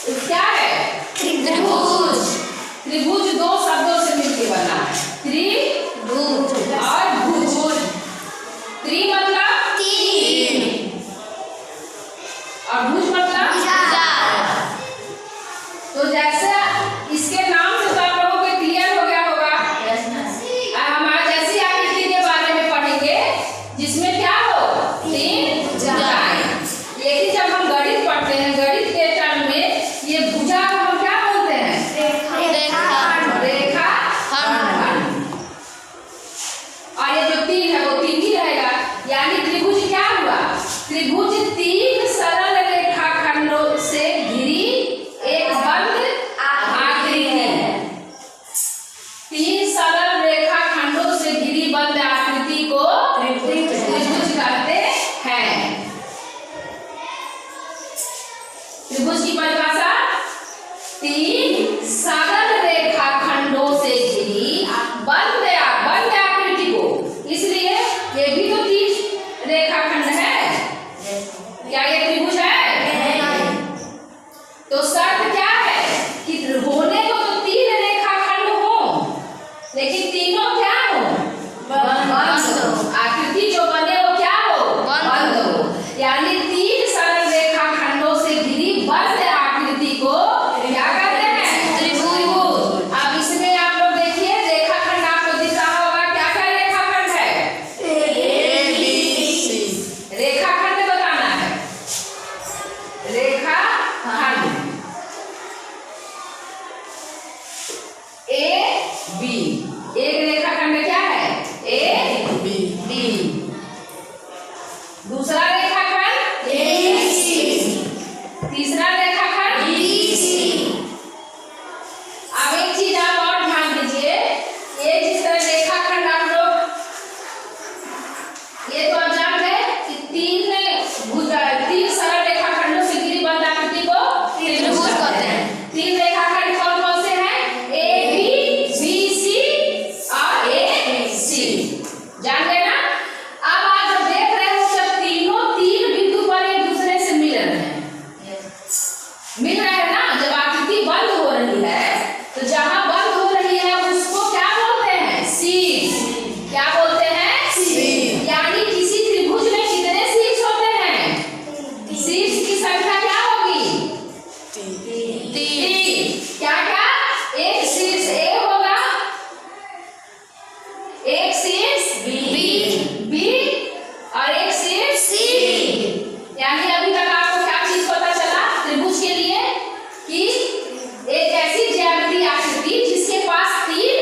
क्या है? त्रिभुज। त्रिभुज दो शब्दों से मिलकर बना है, त्रिभुज और भुज। त्रि मतलब तीन और भुज मतलब चार। तो जैसे इसके नाम से तो आप लोगों को क्लियर हो गया होगा। हम आज ऐसी आकृति के बारे में पढ़ेंगे जिसमें क्या हो, तीन भुजाएं। लेकिन जब हम गणित पढ़ते हैं, गणित के टर्म में ये भुजा को हम क्या बोलते हैं? रेखाखंड। और ये जो तीन है वो तीन ही रहेगा। यानी त्रिभुज क्या हुआ? त्रिभुज तीन सरल रेखाखंडों से घिरी एक बंद आकृति है। तीन सरल रेखाखंडों से घिरी बंद आकृति को त्रिभुज कहते हैं। त्रिभुज की परिभाषा, तीन सरल रेखाखंडों से घिरी बंद आकृति को, इसलिए ये भी तो तीन रेखाखंड है। क्या ये त्रिभुज है? तो शर्त क्या है कि होने को तो तीन रेखाखंड हो, लेकिन तीनों क्या हो? बंद हो। आकृति जो बने वो क्या हो? बंद हो। यानी तीन सरल रेखाखंडों से घिरी बंद आकृति को क्या कहते हैं? त्रिभुज। अब इसमें आप लोग देखिए रेखाखंड आपको दिख रहा होगा। क्या क्या रेखाखंड है? ABC। रेखाखंड बताना है, रेखाखंड AB। एक रेखाखंड क्या है? AB। दूसरा रेखाखंड AC। तीसरा रेखाखंड BC। अब एक चीज आप और ध्यान दीजिए, ये जिस तरह रेखाखंड आप लोग, ये तो आप जान गए कि तीन सरल रेखाखंडों से घिरी बंद आकृति को त्रिभुज कहते हैं। तीन रेखाखंड कौन कौन से हैं? AB, BC और AC। जान गए ना? अब आप जब देख रहे हो जब तीनों तीन बिंदु पर एक दूसरे से मिल रहे हैं ना, जब आकृति बंद हो रही है तो जहां बंद हो रही है उसको क्या बोलते हैं? शीर्ष। क्या बोलते हैं? शीर्ष। यानी किसी त्रिभुज में कितने शीर्ष होते हैं? शीर्ष की संख्या क्या होगी? तीन। क्या क्या? एक शीर्ष A होगा, एक शीर्ष B और एक शीर्ष C। यानी अभी तक आपको क्या चीज पता चला त्रिभुज के लिए? कि एक ऐसी ज्यामितीय आकृति जिसके पास तीन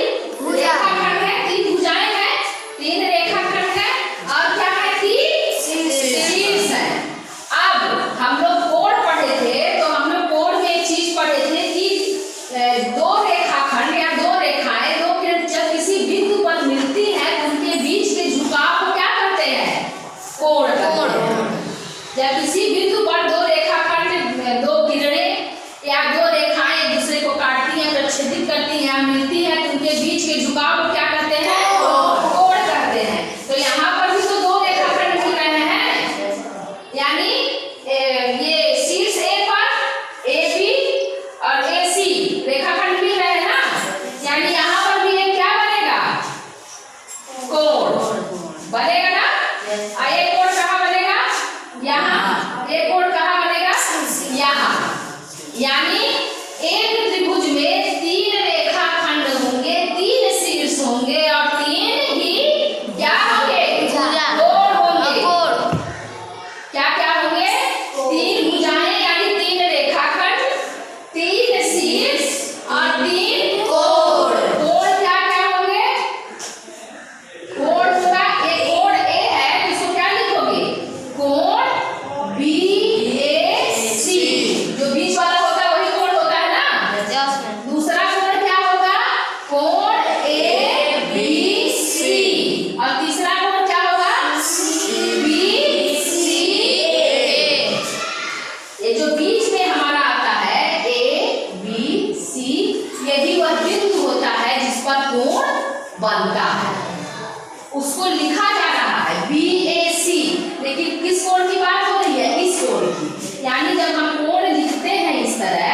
रेखाखंड है, तीन भुजाएं हैं, तीन रेखाखंड है और क्या है? तीन शीर्ष है। अब हम लोग कोण पढ़े थे, तो हम लोग कोण में एक चीज पढ़े थे कि दो रेखाखंड या दो रेखाएं जब किसी बिंदु पर मिलती हैं तो उनके बीच के झुकाव को क्या कहते हैं? कोण कहते हैं। जब किसी बिंदु पर दो रेखाखंड, दो किरणें या दो रेखाएं एक दूसरे को काटती हैं, प्रक्षेपित करती हैं, मिलती हैं, तो उनके बीच के झुकाव को क्या कहते हैं? कोण कहते हैं। तो यहाँ पर भी तो दो रेखाखंड मिल रहे हैं, यानी ये शीर्ष A पर AB और AC रेखाखंड मिल रहे हैं ना, यानी यहाँ पर भी एक क्या बनेगा? कोण बनेगा ना। ये कोण कहाँ बनेगा? यहाँ। ये कोण कहाँ बनेगा? यहाँ। यानी एक त्रिभुज में तीन रेखाखंड होंगे, तीन शीर्ष होंगे और तीन ही क्या होंगे? कोण होंगे। क्या क्या होंगे? तीन भुजाएं यानी तीन रेखाखंड, तीन शीर्ष और तीन कोण। कोण क्या क्या होंगे? कोण होगा, एक कोण A है तो इसको क्या लिखोगे? कोण BAC। जो बीच वाला होता है वही कोण होता है ना। दूसरा कोण क्या होगा? कोण ABC। और तीसरा कोण क्या होगा? BCA। ये जो बीच में हमारा आता है ABC, यही वह बिंदु होता है जिस पर कोण बनता है, उसको लिखा जा रहा है BAC। लेकिन किस कोण की बात हो रही है? इस कोण की। यानी जब हम कोण लिखते हैं इस तरह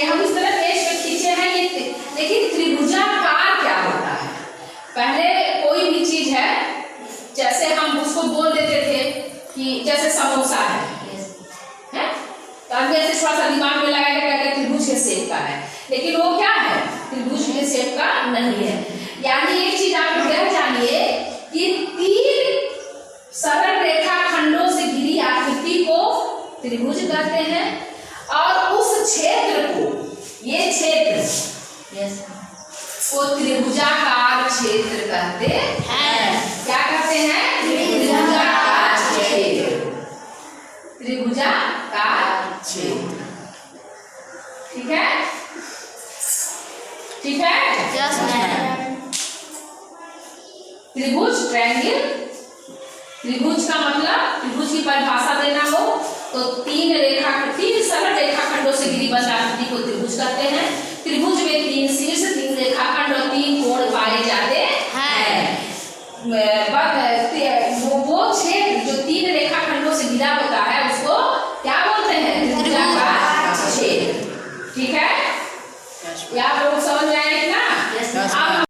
ये हम इस तरह पेज पे खींचे हैं ये, लेकिन त्रिभुजाकार क्या होता है? पहले कोई भी चीज है, जैसे हम उसको बोल देते थे कि जैसे समोसा है, तो आदमी ऐसे थोड़ा सा दिमाग में लगाएगा क्या त्रिभुज के शेप का है, लेकिन वो क्या है? त्रिभुज के शेप का नहीं है। यानी एक चीज आप यह जानिए कि 3 सरल रेखा खंडों से घिरी आकृति को त्रिभुज कहते हैं, और उस क्षेत्र को, ये क्षेत्र को त्रिभुजाकार क्षेत्र कहते हैं। क्या कहते हैं? त्रिभुजाकार क्षेत्र, त्रिभुजाकार क्षेत्र। ठीक है, ठीक है। त्रिभुज, ट्रायंगल, त्रिभुज का मतलब त्रिभुज की परिभाषा देना हो तो 3 सरल रेखाखंडों से घिरी बंद आकृति को त्रिभुज कहते हैं। त्रिभुज में 3 शीर्ष, 3 रेखाखंड और 3 कोण पाए जाते हैं। वो क्षेत्र जो 3 रेखाखंडों से घिरा होता है उसको क्या बोलते हैं? त्रिभुजाकार क्षेत्र। ठीक है, आप लोग समझ में आए?